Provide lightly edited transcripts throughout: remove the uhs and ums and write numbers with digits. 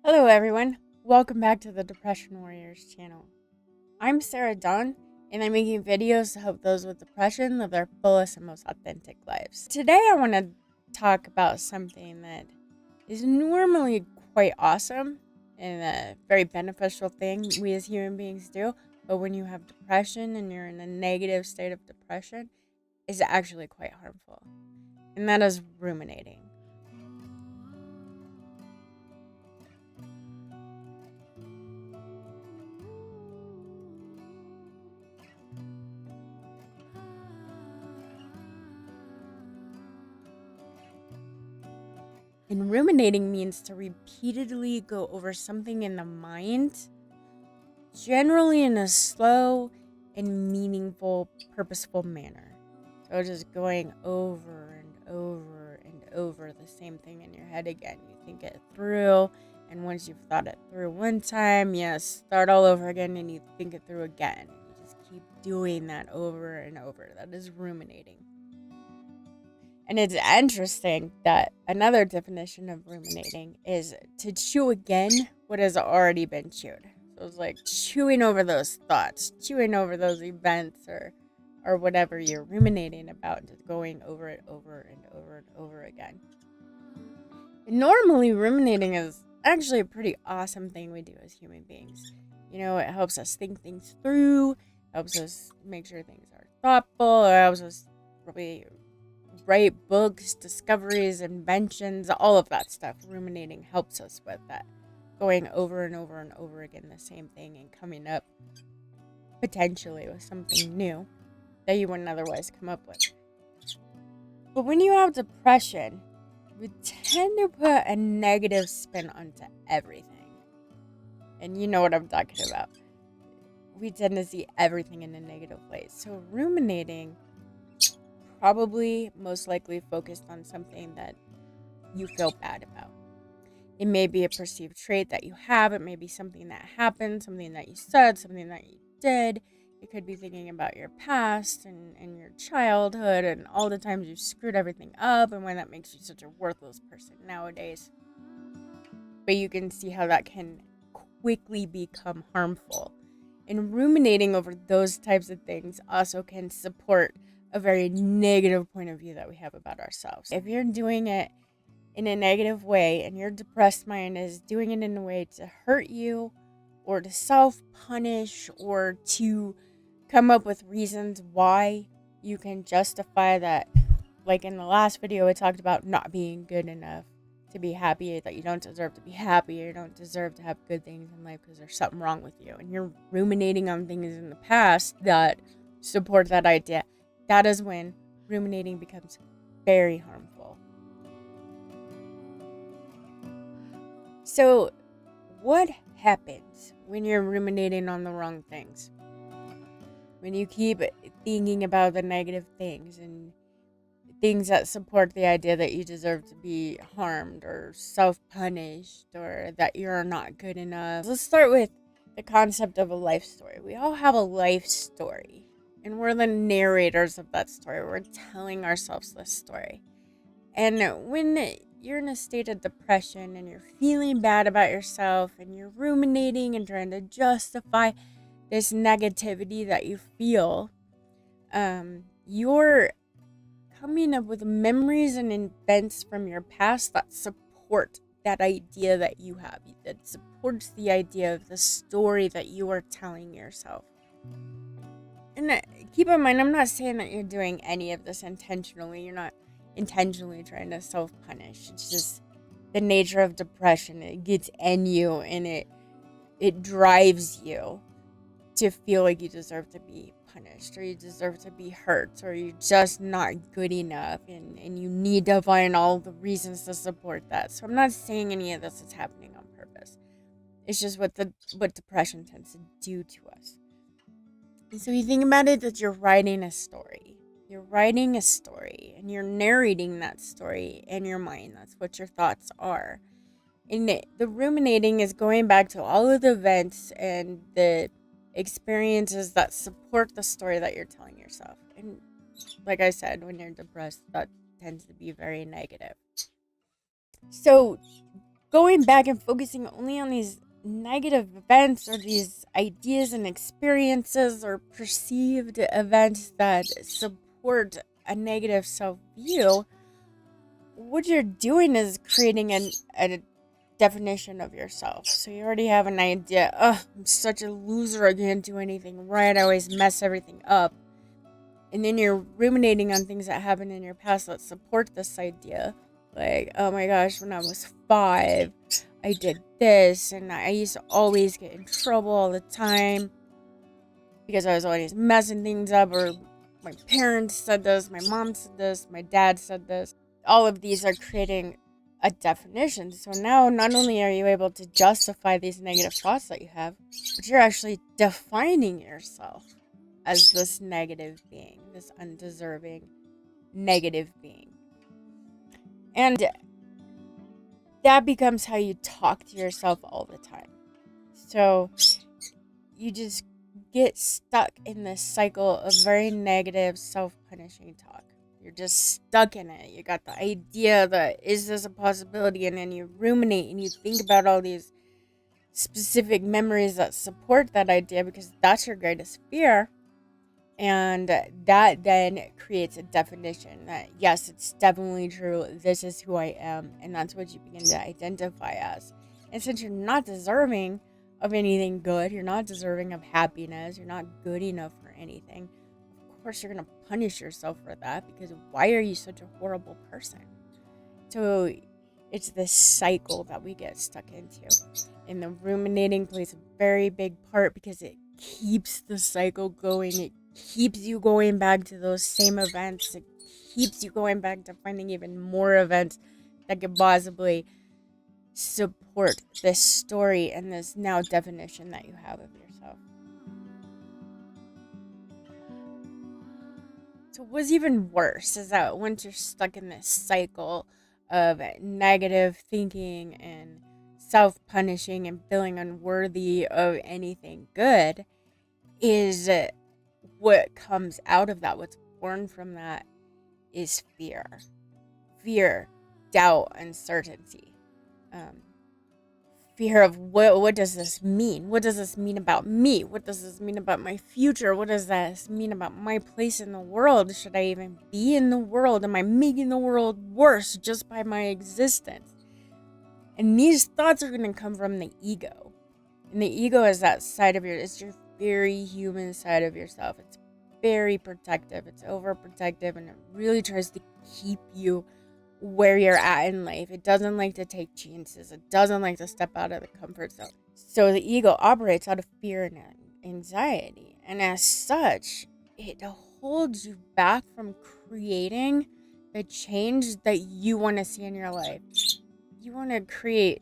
Hello everyone, welcome back to the Depression Warriors channel. I'm Sarahdawn, and I'm making videos to help those with depression live their fullest and most authentic lives. Today I want to talk about something that is normally quite awesome and a very beneficial thing we as human beings do, but when you have depression and you're in a negative state of depression, is actually quite harmful, and that is ruminating. And ruminating means to repeatedly go over something in the mind, generally in a slow and meaningful, purposeful manner. So just going over and over and over the same thing in your head again. You think it through, and once you've thought it through one time, you start all over again and you think it through again. You just keep doing that over and over. That is ruminating. And it's interesting that another definition of ruminating is to chew again what has already been chewed. So it's like chewing over those thoughts, chewing over those events or whatever you're ruminating about, just going over it over and over and over again. And normally ruminating is actually a pretty awesome thing we do as human beings. You know, it helps us think things through, helps us make sure things are thoughtful, it helps us probably write books, discoveries, inventions, all of that stuff. Ruminating helps us with that. Going over and over and over again the same thing and coming up potentially with something new that you wouldn't otherwise come up with. But when you have depression, we tend to put a negative spin onto everything. And you know what I'm talking about. We tend to see everything in a negative light. So ruminating probably most likely focused on something that you feel bad about. It may be a perceived trait that you have. It may be something that happened, something that you said, something that you did. It could be thinking about your past and your childhood and all the times you screwed everything up and why that makes you such a worthless person nowadays. But you can see how that can quickly become harmful. And ruminating over those types of things also can support a very negative point of view that we have about ourselves. If you're doing it in a negative way and your depressed mind is doing it in a way to hurt you or to self-punish or to come up with reasons why you can justify that, like in the last video I talked about not being good enough to be happy, that you don't deserve to be happy, or you don't deserve to have good things in life because there's something wrong with you, and you're ruminating on things in the past that support that idea. That is when ruminating becomes very harmful. So, what happens when you're ruminating on the wrong things? When you keep thinking about the negative things and things that support the idea that you deserve to be harmed or self-punished or that you're not good enough. Let's start with the concept of a life story. We all have a life story, and we're the narrators of that story. We're telling ourselves this story. And when you're in a state of depression and you're feeling bad about yourself and you're ruminating and trying to justify this negativity that you feel, you're coming up with memories and events from your past that support that idea that you have, that supports the idea of the story that you are telling yourself. And keep in mind, I'm not saying that you're doing any of this intentionally. You're not intentionally trying to self-punish. It's just the nature of depression. It gets in you and it drives you to feel like you deserve to be punished or you deserve to be hurt or you're just not good enough and you need to find all the reasons to support that. So I'm not saying any of this is happening on purpose. It's just what depression tends to do to us. And so you think about it that you're writing a story. You're writing a story and you're narrating that story in your mind. That's what your thoughts are. And the ruminating is going back to all of the events and the experiences that support the story that you're telling yourself. And like I said, when you're depressed, that tends to be very negative. So going back and focusing only on these negative events or these ideas and experiences or perceived events that support a negative self-view, what you're doing is creating a definition of yourself. So you already have an idea. I'm such a loser. I can't do anything right. I always mess everything up. And then you're ruminating on things that happened in your past that support this idea. Like, oh my gosh, when I was 5, I did this, and I used to always get in trouble all the time because I was always messing things up, or my parents said this, my mom said this, my dad said this. All of these are creating a definition. So now not only are you able to justify these negative thoughts that you have, but you're actually defining yourself as this negative being, this undeserving negative being. And that becomes how you talk to yourself all the time. So you just get stuck in this cycle of very negative self-punishing talk. You're just stuck in it. You got the idea that, is this a possibility? And then you ruminate and you think about all these specific memories that support that idea because that's your greatest fear. And that then creates a definition that, yes, it's definitely true. This is who I am. And that's what you begin to identify as. And since you're not deserving of anything good, you're not deserving of happiness, you're not good enough for anything, of course you're going to punish yourself for that, because why are you such a horrible person? So it's this cycle that we get stuck into. And the ruminating plays a very big part because it keeps the cycle going. It keeps you going back to those same events. It keeps you going back to finding even more events that could possibly support this story and this now definition that you have of yourself. So what's even worse is that once you're stuck in this cycle of negative thinking and self-punishing and feeling unworthy of anything good, is what comes out of that, what's born from that, is fear, doubt, uncertainty. Fear of what does this mean? What does this mean about me? What does this mean about my future? What does this mean about my place in the world? Should I even be in the world? Am I making the world worse just by my existence? And these thoughts are going to come from the ego. And the ego is that side of it's your very human side of yourself. It's very protective. It's overprotective, and it really tries to keep you where you're at in life. It doesn't like to take chances. It doesn't like to step out of the comfort zone. So the ego operates out of fear and anxiety. And as such, it holds you back from creating the change that you want to see in your life. You want to create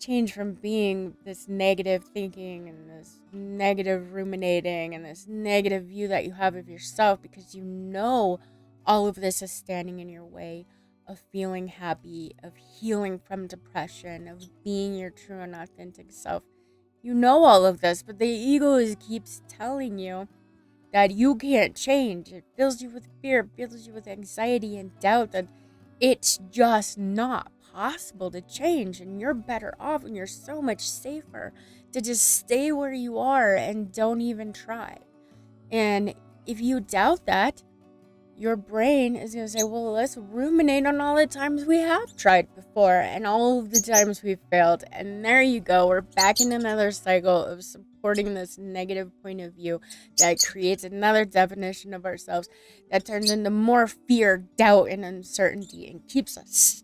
change from being this negative thinking and this negative ruminating and this negative view that you have of yourself, because you know all of this is standing in your way of feeling happy, of healing from depression, of being your true and authentic self. You know all of this, but the ego keeps telling you that you can't change. It fills you with fear, fills you with anxiety and doubt that it's just not possible to change, and you're better off and you're so much safer to just stay where you are and don't even try. And if you doubt that, your brain is going to say, well, let's ruminate on all the times we have tried before and all of the times we've failed. And there you go. We're back in another cycle of supporting this negative point of view that creates another definition of ourselves that turns into more fear, doubt, and uncertainty, and keeps us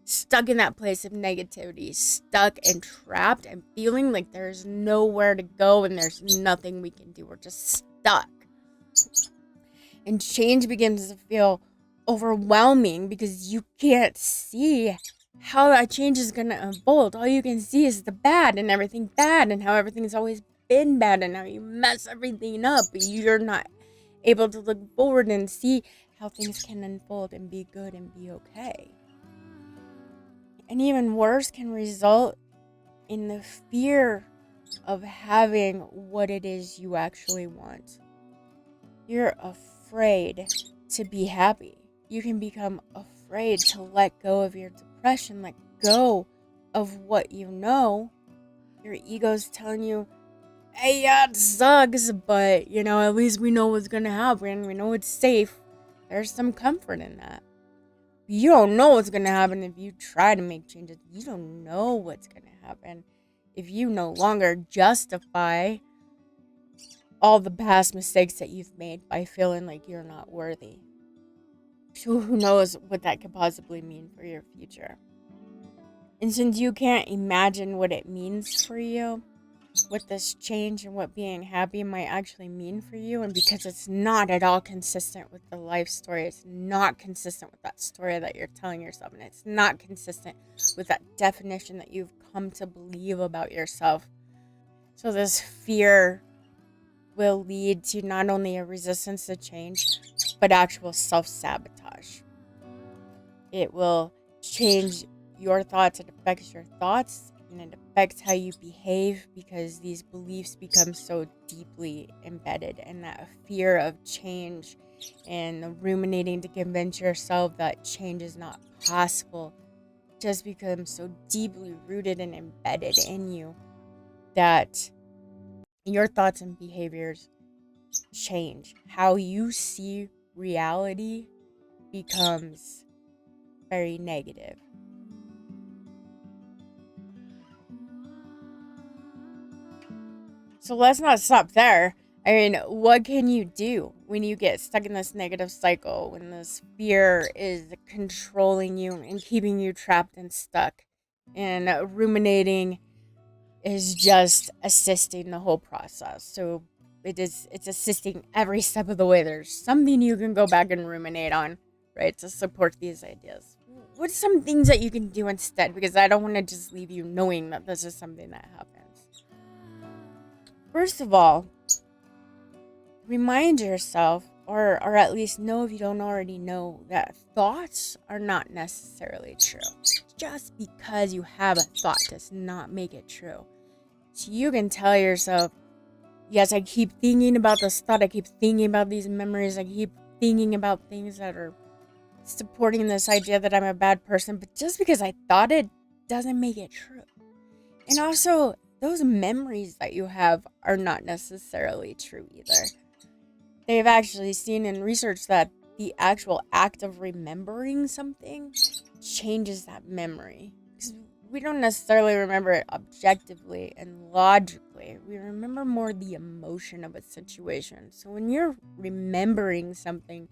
stuck in that place of negativity, stuck and trapped and feeling like there's nowhere to go and there's nothing we can do. We're just stuck. And change begins to feel overwhelming because you can't see how that change is going to unfold. All you can see is the bad and everything bad and how everything's always been bad and how you mess everything up. But you're not able to look forward and see how things can unfold and be good and be okay. And even worse, can result in the fear of having what it is you actually want. You're afraid to be happy. You can become afraid to let go of your depression, let go of what you know, your ego's telling you, hey, yeah, it sucks, but, at least we know what's going to happen. We know it's safe. There's some comfort in that. You don't know what's going to happen if you try to make changes. You don't know what's going to happen if you no longer justify all the past mistakes that you've made by feeling like you're not worthy. So who knows what that could possibly mean for your future. And since you can't imagine what it means for you, what this change and what being happy might actually mean for you, and because it's not at all consistent with the life story, it's not consistent with that story that you're telling yourself, and it's not consistent with that definition that you've come to believe about yourself. So this fear will lead to not only a resistance to change, but actual self-sabotage. It will change your thoughts. It affects your thoughts, and it affects how you behave, because these beliefs become so deeply embedded, and that fear of change and ruminating to convince yourself that change is not possible just becomes so deeply rooted and embedded in you that your thoughts and behaviors change. How you see reality becomes very negative. So let's not stop there. I mean, what can you do when you get stuck in this negative cycle, when this fear is controlling you and keeping you trapped and stuck? And ruminating is just assisting the whole process. So it's assisting every step of the way. There's something you can go back and ruminate on, right, to support these ideas. What's some things that you can do instead? Because I don't want to just leave you knowing that this is something that happens. First of all, remind yourself, or at least know if you don't already know, that thoughts are not necessarily true. Just because you have a thought does not make it true. So you can tell yourself, yes, I keep thinking about this thought, I keep thinking about these memories, I keep thinking about things that are supporting this idea that I'm a bad person, but just because I thought it doesn't make it true. And also, those memories that you have are not necessarily true either. They've actually seen in research that the actual act of remembering something changes that memory. Because we don't necessarily remember it objectively and logically. We remember more the emotion of a situation. So when you're remembering something,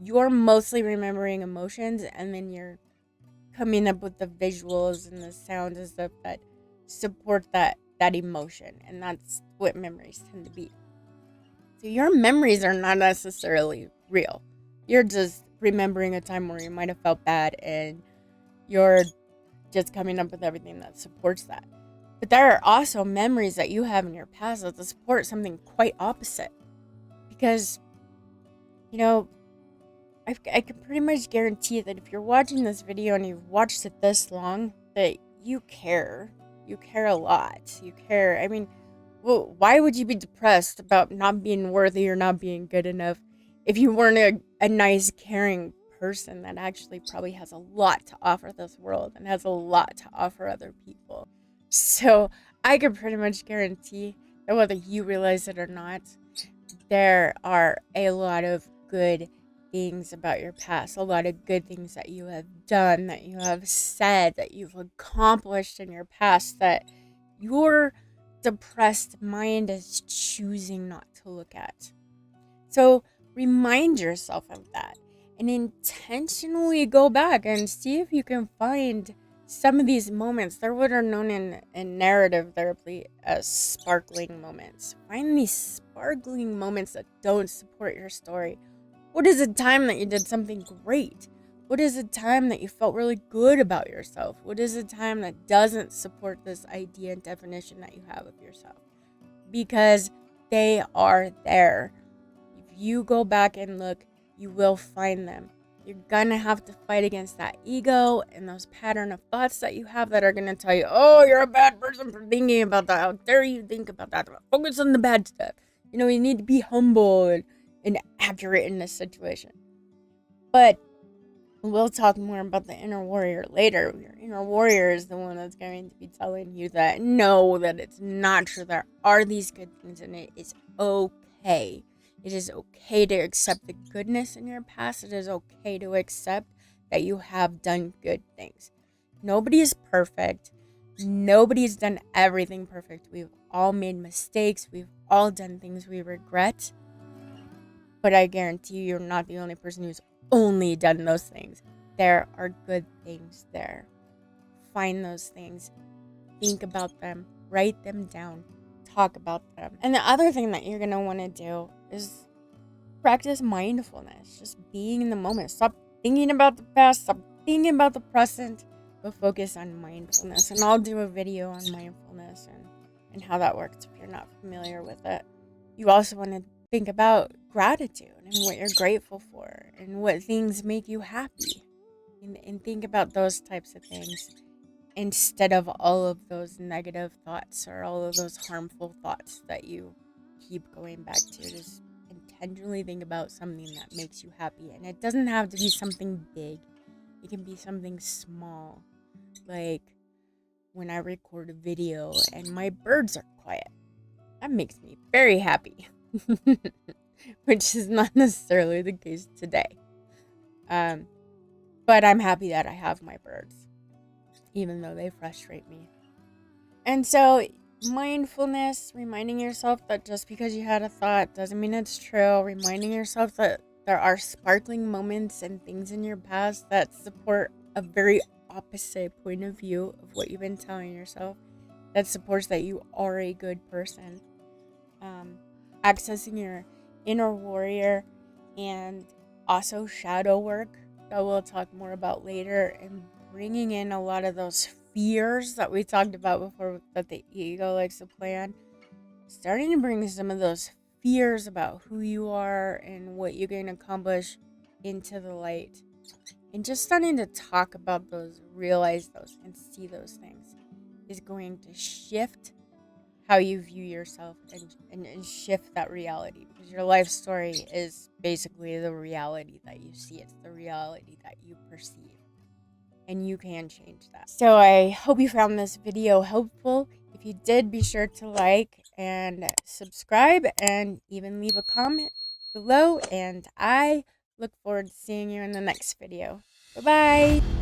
you're mostly remembering emotions, and then you're coming up with the visuals and the sounds and stuff that support that emotion. And that's what memories tend to be. So your memories are not necessarily real. You're just remembering a time where you might have felt bad, and you're just coming up with everything that supports that. But there are also memories that you have in your past that support something quite opposite. Because, I can pretty much guarantee that if you're watching this video and you've watched it this long, that you care. You care a lot. You care. I mean, well, why would you be depressed about not being worthy or not being good enough if you weren't a nice, caring person that actually probably has a lot to offer this world and has a lot to offer other people? So I can pretty much guarantee that whether you realize it or not, there are a lot of good things about your past, a lot of good things that you have done, that you have said, that you've accomplished in your past, that your depressed mind is choosing not to look at. So remind yourself of that and intentionally go back and see if you can find some of these moments. They're what are known in narrative therapy as sparkling moments. Find these sparkling moments that don't support your story. What is a time that you did something great? What is a time that you felt really good about yourself? What is a time that doesn't support this idea and definition that you have of yourself? Because they are there. If you go back and look, you will find them. You're gonna have to fight against that ego and those pattern of thoughts that you have that are gonna tell you, oh, you're a bad person for thinking about that. How dare you think about that? Focus on the bad stuff. You need to be humble and accurate in this situation. But We'll talk more about the inner warrior later. Your inner warrior is the one that's going to be telling you that no, that it's not true. There are these good things, and it is okay. It is okay to accept the goodness in your past. It is okay to accept that you have done good things. Nobody is perfect. Nobody's done everything perfect. We've all made mistakes. We've all done things we regret. But I guarantee you, you're not the only person who's only done those things. There are good things there. Find those things. Think about them. Write them down. Talk about them. And the other thing that you're going to want to do is practice mindfulness. Just being in the moment. Stop thinking about the past. Stop thinking about the present. But focus on mindfulness. And I'll do a video on mindfulness and how that works if you're not familiar with it. You also want to think about gratitude and what you're grateful for and what things make you happy. And think about those types of things instead of all of those negative thoughts or all of those harmful thoughts that you keep going back to. Just intentionally think about something that makes you happy. And it doesn't have to be something big. It can be something small. Like when I record a video and my birds are quiet. That makes me very happy. Which is not necessarily the case today. But I'm happy that I have my birds, even though they frustrate me. And so, mindfulness, reminding yourself that just because you had a thought doesn't mean it's true. Reminding yourself that there are sparkling moments and things in your past that support a very opposite point of view of what you've been telling yourself. That supports that you are a good person. Accessing your inner warrior and also shadow work that we'll talk more about later, and bringing in a lot of those fears that we talked about before that the ego likes to play on. Starting to bring some of those fears about who you are and what you're going to accomplish into the light. And just starting to talk about those, realize those, and see those things is going to shift how you view yourself and shift that reality, because your life story is basically the reality that you see. It's the reality that you perceive, and you can change that. So I hope you found this video helpful. If you did, be sure to like and subscribe and even leave a comment below, and I look forward to seeing you in the next video. Bye-bye.